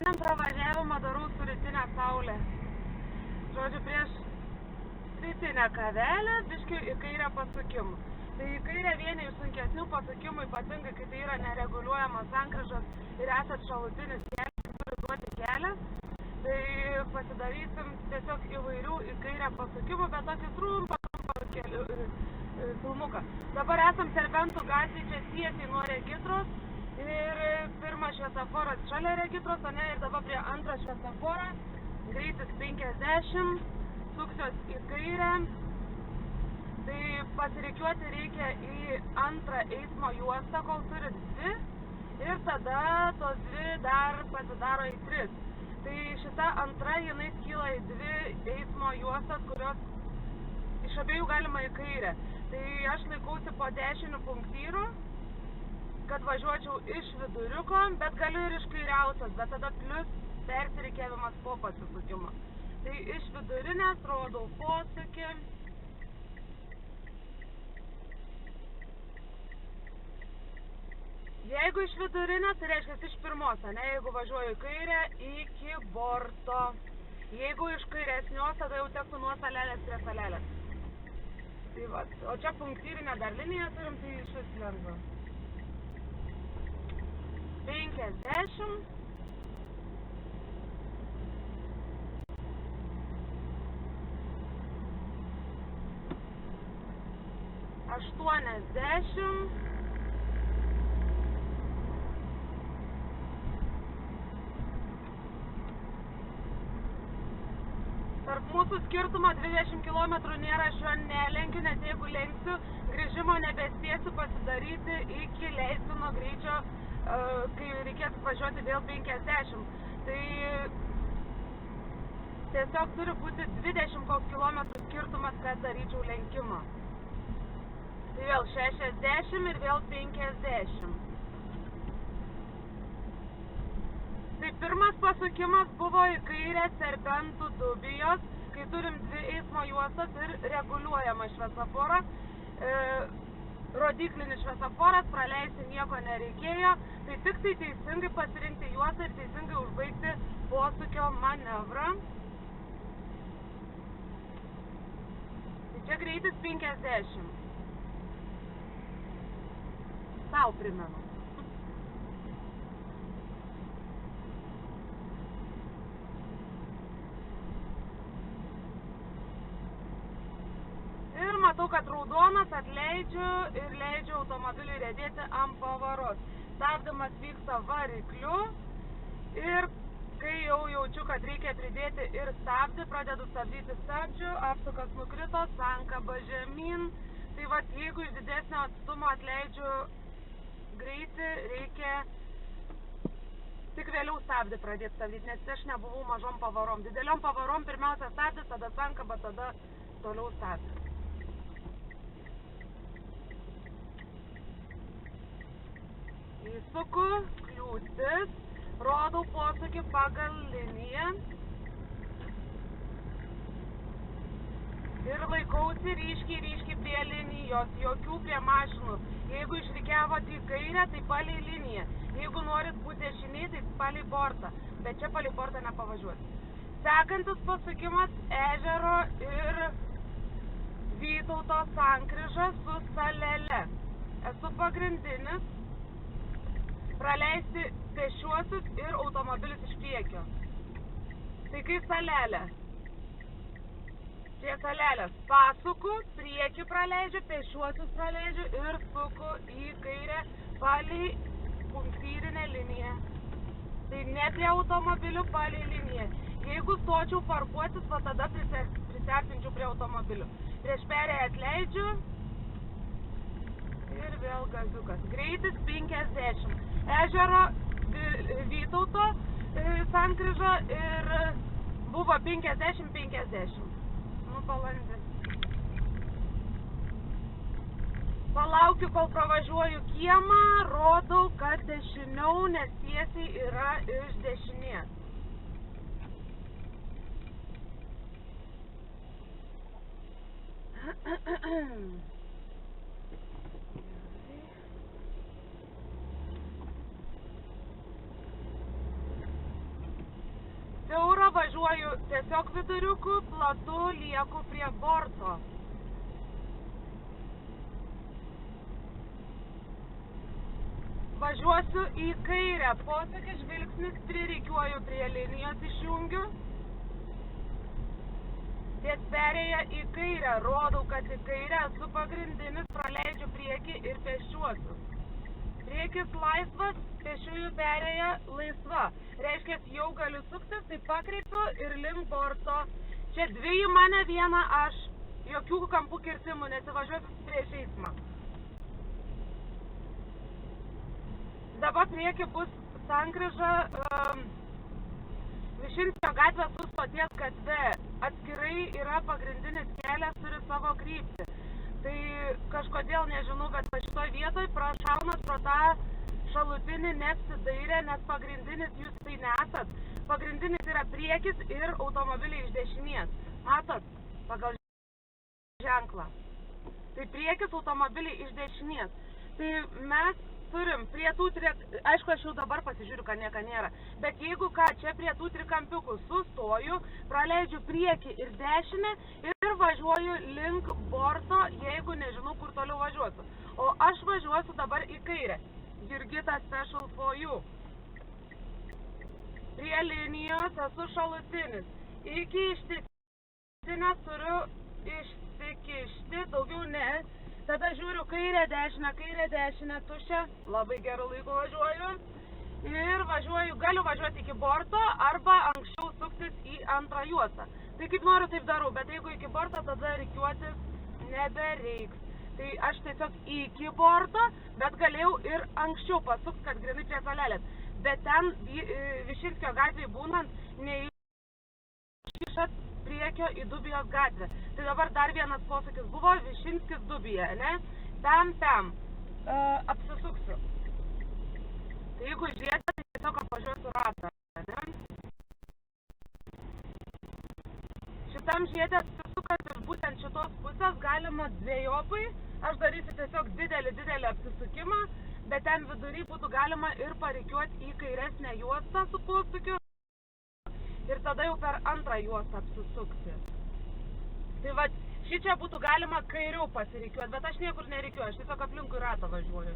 Šiandien pravažiavimą darau su rytinė saulė. Žodžiu, prieš rytinę kavelę, biškiu į kairę pasukimų. Tai į kairę vieni iš sunkesnių pasukimų, ypatingai, kai tai yra nereguliuojamas sankryžas ir esat šalutinis kelias, turi duoti kelią. Tai pasidarysim tiesiog įvairių į kairę pasukimų, bet tokį trumpą filmuką. Dabar esam Serbentų gatvėje, čia tiesiai nuo Regitros. Ir pirmas šviesaforas šalia Regitros, o ne, ir dabar prie antro šviesaforo, greitis 50, suksios į kairę. Tai pasirikiuoti reikia į antrą eismo juostą, kol turit dvi, ir tada tos dvi dar pasidaro į tris. Tai šita antra, jinai skyla į dvi eismo juostas, kurios iš abiejų galima į kairę. Tai aš laikausi po dešinių punktyrų, kad važiuočiau iš viduriuko, bet galiu ir iš kairiausios, bet tada plius persirikiavimas po pasisukimo. Tai iš vidurinės rodau posūkį. Jeigu iš vidurinės, tai reiškia iš pirmos, ne? Jeigu važiuoju į kairę, iki borto. Jeigu iš kairesnios, tada jau tektų nuo salelės prie salelės. Tai va, o čia punktyrinę dar liniją turim, tai iš vis lengva. 50. Tarp mūsų skirtumo 20 km nėra, aš jo nelenkiu, nes jeigu lenksiu, grįžimo nebespėsiu pasidaryti iki leistino greičio, kai reikės važiuoti vėl 50. Tai tiesiog turi būti 20 kilometrų skirtumas, kad daryčiau lenkimą. Tai vėl 60 ir vėl 50. Tai pirmas pasukimas buvo į kairę Serbentų Dubijos, kai turim dvi eismo juostas ir reguliuojama šviesaforą. Rodyklinis šviesaforas, praleisti nieko nereikėjo, tai tik tai teisingai pasirinkti juostą ir teisingai užbaigti posūkio manevrą. Tai čia greitis 50. Sau primenu. Ir matau, kad raudonas, atleidžiu ir leidžiu automobiliui riedėti ant pavaros. Stabdymas vyksta varikliu ir kai jau jaučiu, kad reikia pridėti ir stabdį, pradedu stabdyti stabdžių, apsukas nukrito, sankaba žemyn. Tai va, jeigu iš didesnio atstumo atleidžiu greitį, reikia tik vėliau stabdį pradėti stabdyti, nes aš nebuvau mažom pavarom. Dideliom pavarom pirmiausia stabdis, tada sankaba, tada toliau stabdis. Įsuku, kliūtis, rodau posūkį pagal liniją ir laikausi ryškiai prie linijos, jokių prie mašinų. Jeigu išrikiavot į kairę, tai palei liniją. Jeigu norit būti dešiniai, tai palei bortą, bet čia palei bortą nepavažiuoti. Sekantis pasukimas Ežero ir Vytauto sankryža su salele. Esu pagrindinis. Praleisti pešiuosius ir automobilius iš priekio. Tai kai salelė. Prie salelės pasuku, priekį praleidžiu, pešiuosius praleidžiu ir suku į kairę palei punktyrinę liniją. Tai ne prie automobilių, palei liniją. Jeigu stočiau parkuotis, va tada prisartinčiau prie automobilių. Prieš perėję atleidžiu ir vėl gaziukas. Greitis 50. Ežero Vytauto sankryža ir buvo 50-50. Nu, balandis. Palaukiu, kol pravažiuoju kiemą, rodau, kad dešiniau, nes tiesiai yra iš dešinės. važiuoju tiesiog viduriuku, platu lieku prie borto. Važiuosiu į kairę, posūkį žvilgsnis pririkiuoju prie linijos, išjungiu. Ties perėję į kairę, rodau, kad į kairę esu pagrindinis, praleidžiu priekį ir pėsčiuosius. Priekis laisvas, pėsčiųjų perėja laisva. Reiškia, jau galiu suktis, tai pakreipiu ir link borto. Čia dvi į mane, viena aš. Jokių kampų kirtimų, nesivažiuosiu prieš eismą. Dabar prieki bus sankryža Višinskio gatvė su Stoties gatve. Atskirai yra pagrindinis kelias, turi savo kryptį. Tai kažkodėl nežinau, bet šitoj vietoj prašaunat pro tą šalutinį neapsidairę, nes pagrindinis jūs tai nesat. Pagrindinis yra priekis ir automobiliai iš dešinės. Matot? Pagal ženklą. Tai priekis automobiliai iš dešinės. Tai mes turim prie tų aišku, aš jau dabar pasižiūriu, kad nieka nėra, bet jeigu ką, čia prie tų trikampiukų sustoju, praleidžiu priekį ir dešinę ir važiuoju link borto, jeigu nežinau, kur toliau važiuosiu. O aš važiuosiu dabar į kairę. Jurgita special for you. Prie linijos esu šalutinis. Iki ištisinės turiu išsikišti, daugiau ne. Tada žiūriu kairę dešinę, tuščią, labai gerų laikų važiuoju ir važiuoju, galiu važiuoti iki borto arba anksčiau suktis į antrą juostą. Tai kaip noriu, taip darau, bet jeigu iki borto, tada rikiuotis nebereiks. Tai aš tiesiog iki borto, bet galėjau ir anksčiau pasukti, kad grinai prie salelės. Bet ten Višinskio gatvėje būnant, neiškišat priekio į Dubijos gatvę. Tai dabar dar vienas posūkis buvo Višinskis Dubija, ne? Tam. Apsisuksiu. Tai jeigu žiūrėsite, tai tiesiog apvažiuosiu ratą, ne? Šitam žiedė apsisukas iš būtent šitos pusės galima dviejopai. Aš darysiu tiesiog didelį apsisukimą, bet ten vidury būtų galima ir parikiuoti į kairesnę juostą su posūkiu. Ir tada jau per antrą juostą apsisukti. Tai va, šičia būtų galima kairiau pasirikiuoti, bet aš niekur nerikiuoju, aš tiesiog aplinkui ratą važiuoju.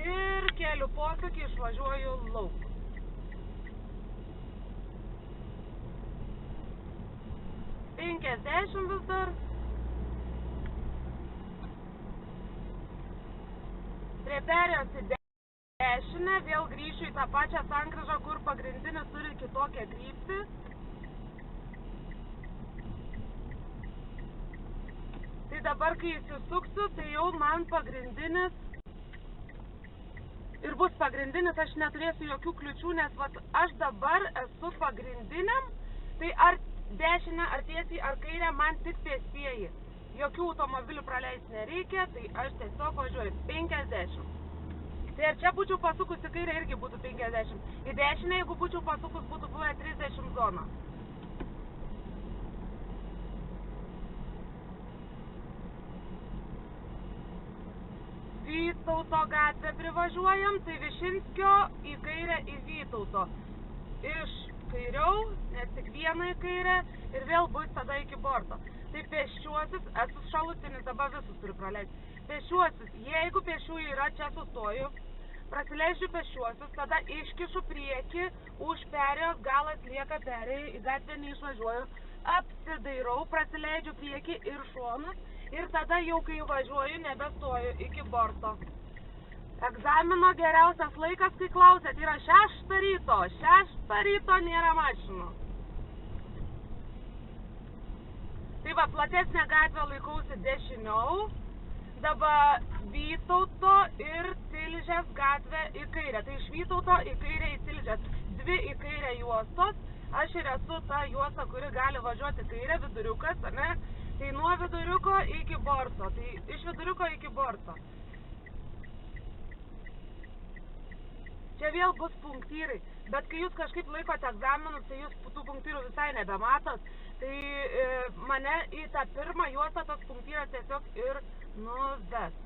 Ir keliu posūkį, išvažiuoju lauk. $50 vis dar. Prie perėjos į dešinę, vėl grįšiu į tą pačią sankryžą, kur pagrindinis turi kitokią kryptį. Tai dabar, kai įsisuksiu, tai jau man pagrindinis ir bus pagrindinis, aš neturėsiu jokių kliučių, nes vat, aš dabar esu pagrindiniam, tai ar dešinę, ar tiesiai, ar kairę, man tik pėstieji. Jokių automobilių praleisti nereikia, tai aš tiesiog važiuoju 50. Tai ar čia būčiau pasukus į kairę, irgi būtų 50. Į dešinę, jeigu būčiau pasukus, būtų buvę 30 zona. Vytauto gatvę privažiuojam, tai Višinskio į kairę į Vytauto. Iš kairiau, nes tik vieną į kairę ir vėl bus tada iki borto. Tai pėsčiuosis, esu šalutinis, dabar visus turiu praleisti. Pėsčiuosis, jeigu pėsčiųjų yra, čia sustoju, prasileidžiu pėsčiuosius, tada iškišu priekį, už perėjos galas lieka perėjai, į gatvę neišvažiuoju, apsidairau, prasileidžiu priekį ir šonus ir tada jau kai važiuoju, nebestoju iki borto. Egzamino geriausias laikas, kai klausėt, yra 6 ryto. 6 ryto nėra mašinų. Tai va, platesnė gatvė laikausi dešiniau. Dabar Vytauto ir Tilžės gatvė į kairę. Tai iš Vytauto į kairę į Tilžės. 2 į kairę juostos. Aš ir esu ta juosta, kuri gali važiuoti kairę, viduriukas, ar ne? Tai nuo viduriuko iki borto. Tai iš viduriuko iki borto. Čia vėl bus punktyrai, bet kai jūs kažkaip laikote egzaminus, tai jūs tų punktyrų visai nebematot, tai mane į tą pirmą juostą tas punktyras tiesiog ir nuves.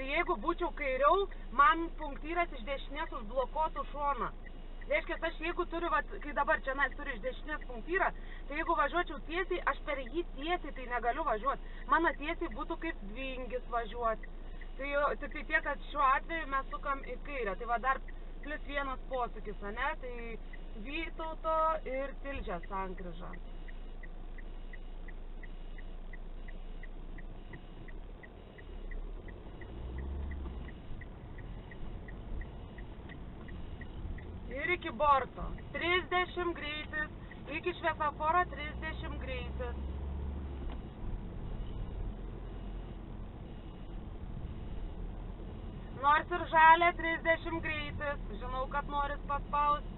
Tai jeigu būčiau kairiau, man punktyras iš dešinės užblokuotų šoną. Reiškia, aš jeigu turiu, kai dabar čia turiu iš dešinės punktyrą, tai jeigu važiuočiau tiesiai, aš per jį tiesiai tai negaliu važiuoti. Mano tiesiai būtų kaip vingis važiuoti. Tai tik tai tiek, kad šiuo atveju mes sukam į kairę. Tai va dar plus vienas posūkis, ane? Tai Vytauto ir Tilžės sankryža. Ir iki borto. 30 greitis. Iki šviesoforo 30 greitis. Nors ir žalia 30 greitis. Žinau, kad noris paspausti.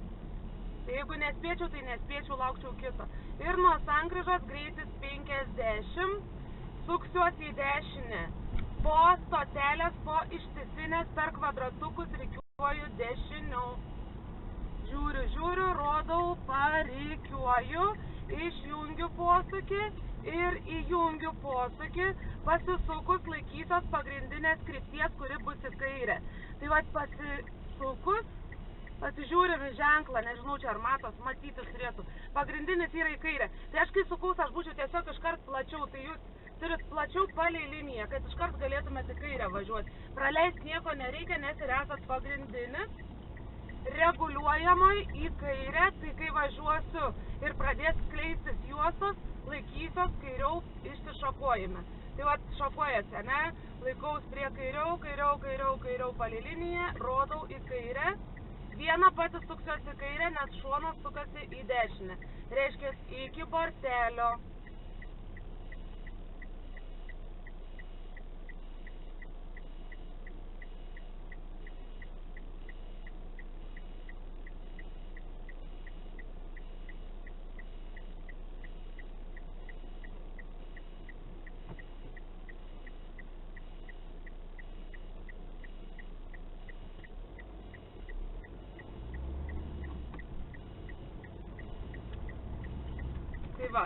Tai jeigu nespėčiau, tai nespėčiau, laukčiau kito. Ir nuo sankryžos greitis 50. Suksiuosi į dešinę. Po stotelės, po ištisinės per kvadratukus rikiuoju dešiniau. Žiūriu, rodau, parikiuoju, išjungiu posūkį ir įjungiu posūkį, pasisukus laikysios pagrindinės krypties, kuri bus į kairę. Tai va pasisukus, pasižiūrim į ženklą, nežinau, čia ar matytis turėtų. Pagrindinis yra į kairę. Tai aš kai sukaus, aš būčiau tiesiog iškart plačiau, tai jūs turit plačiau palei liniją, kad iškart galėtumėte į kairę važiuoti. Praleist nieko nereikia, nes ir esat pagrindinis. Reguliuojamai į kairę, tai kai važiuosiu ir pradės skleistis juostos, laikysios kairiau išsišakojime. Tai va, šakojasi, ne? Laikaus prie kairiau palei liniją, rodau į kairę. Vieną patį suksiuosi į kairę, nes šonas sukasi į dešinę. Reiškia, iki bortelio. Tai va,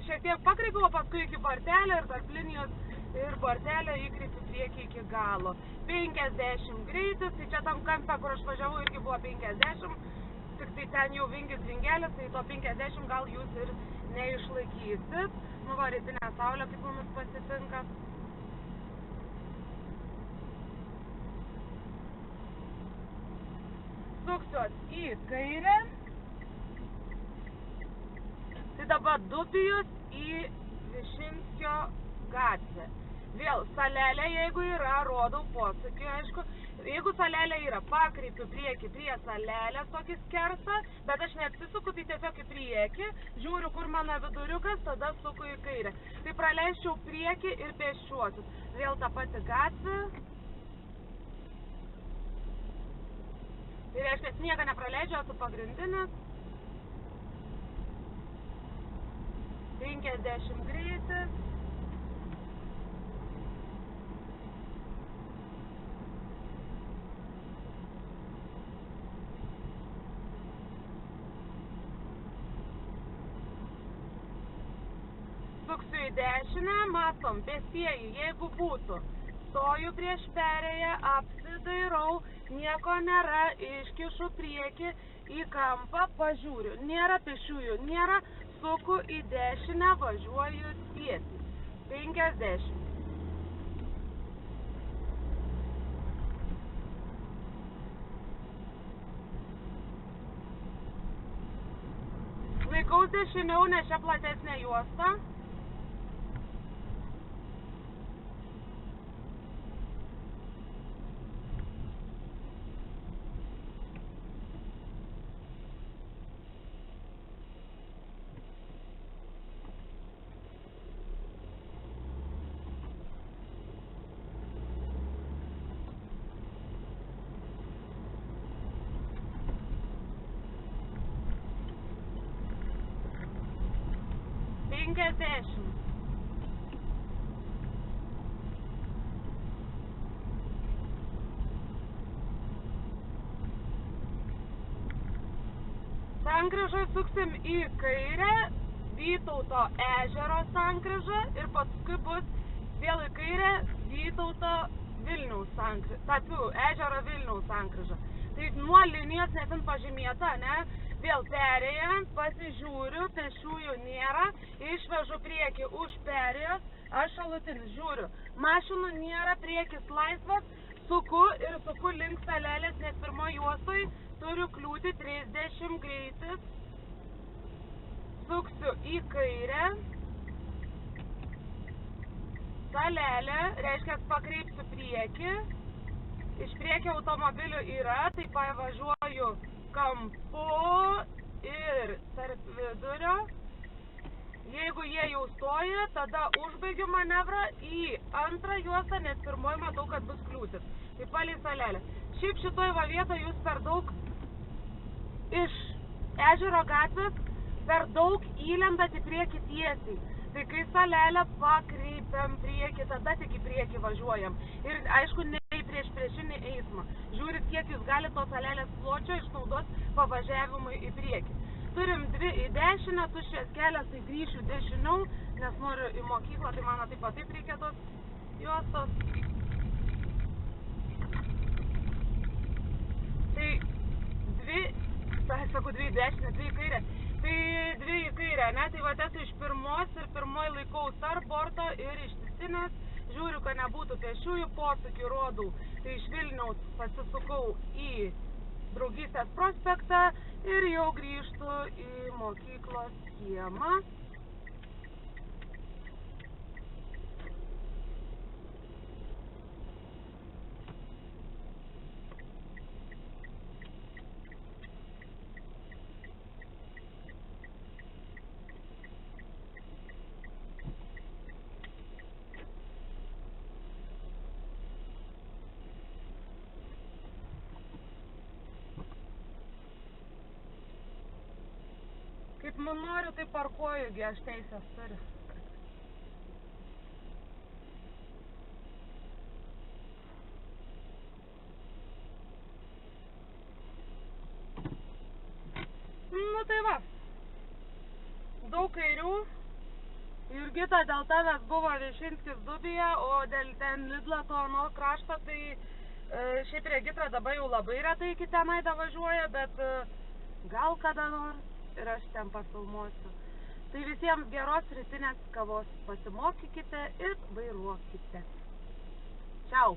šiek tiek pakreipiau, paskui iki bortelio ir tarp linijos ir bortelio įkreipiu priekį iki galo. 50 greitis, tai čia tam kampe, kur aš važiavau, irgi buvo 50, tik tai ten jau vingis vingelis, tai to 50 gal jūs ir neišlaikysit. Nu va, rytinė saulė kaip mumis pasitinka. Suksiuos į kairę. Tai dabar Dubijus į Višinskio gatvę. Vėl salelė, jeigu yra, rodau posūkį, aišku. Jeigu salelė yra, pakreipiu priekį prie salelės tokį skersą, bet aš neapsisuku, tai tiesiog į priekį, žiūriu, kur mano viduriukas, tada suku į kairę. Tai praleisčiau priekį ir pėsčiuosius. Vėl ta pati gatvė. Tai reiškia, nieko nepraleidžiu, esu pagrindinis. 50 greitis. Suksiu į dešinę, matom, pėstieji, jeigu būtų. Stoju prieš perėją, apsidairau, nieko nėra, iškišu priekį į kampą, pažiūriu. Nėra pėsčiųjų, nėra. Suku į dešinę, važiuoju tiesiai. 50. Laikaus dešiniau, nes čia platesnė juosta. Sankryžą suksim į kairę, Vytauto ežero sankryžą ir paskui bus vėl į kairę Vytauto Vilniaus sankryža, Tapių ežero Vilniaus sankryža. Tai nuo linijos netin pažymėta, ne? Vėl perėjant, pasižiūriu, pešiųjų nėra, išvežu priekį už perėjos, aš šalutinis žiūriu. Mašinų nėra, priekis laisvas, suku link salelės, nes pirmoje juostoj turiu kliūti 30 greitis. Suksiu į kairę. Salelė, reiškia, pakreipsiu priekį. Iš priekio automobilių yra, tai pavažiuoju kampu ir tarp vidurio. Jeigu jie jau stoja, tada užbaigiu manevrą į antrą juostą, nes pirmoji matau, kad bus kliūtis. Tai palei salelę. Šiaip šitoj va vietoj jūs per daug iš ežero gatvės per daug įlendat į priekį tiesiai. Tai kai salelę pakreipiam priekį, tada tik į priekį važiuojam. Ir aišku, ne į priešinį eismą. Žiūrit, kiek jūs galite to salelės pločio išnaudot pavažiavimui į priekį. Turim 2 į dešinę, tuščias kelias, tai grįšiu dešiniau, nes noriu į mokyklą, tai mano taip pat taip reikia tos juostos. Tai 2 į dešinę, 2 į kairę. Tai 2 į kairę, ne? Tai va esu iš pirmos ir pirmoj laikau tarp borto ir ištisinės. Žiūriu, kad nebūtų pešiųjų, posūkį rodau. Tai iš Vilniaus pasisukau į Draugystės prospektą ir jau grįžtu į mokyklos kiemą. Kaip noriu, tai parkuoju, aš teisės turiu. Nu tai va, daug kairių. Jurgita, dėl tavęs buvo Višinskis Dubija, o dėl ten Lidla to ano krašto, tai šiaip Regitra dabar jau labai retai iki tenai davažiuoja, bet gal kada nors ir aš ten pafilmuosiu. Tai visiems geros rytinės kavos, pasimokykite ir vairuokite. Čiau!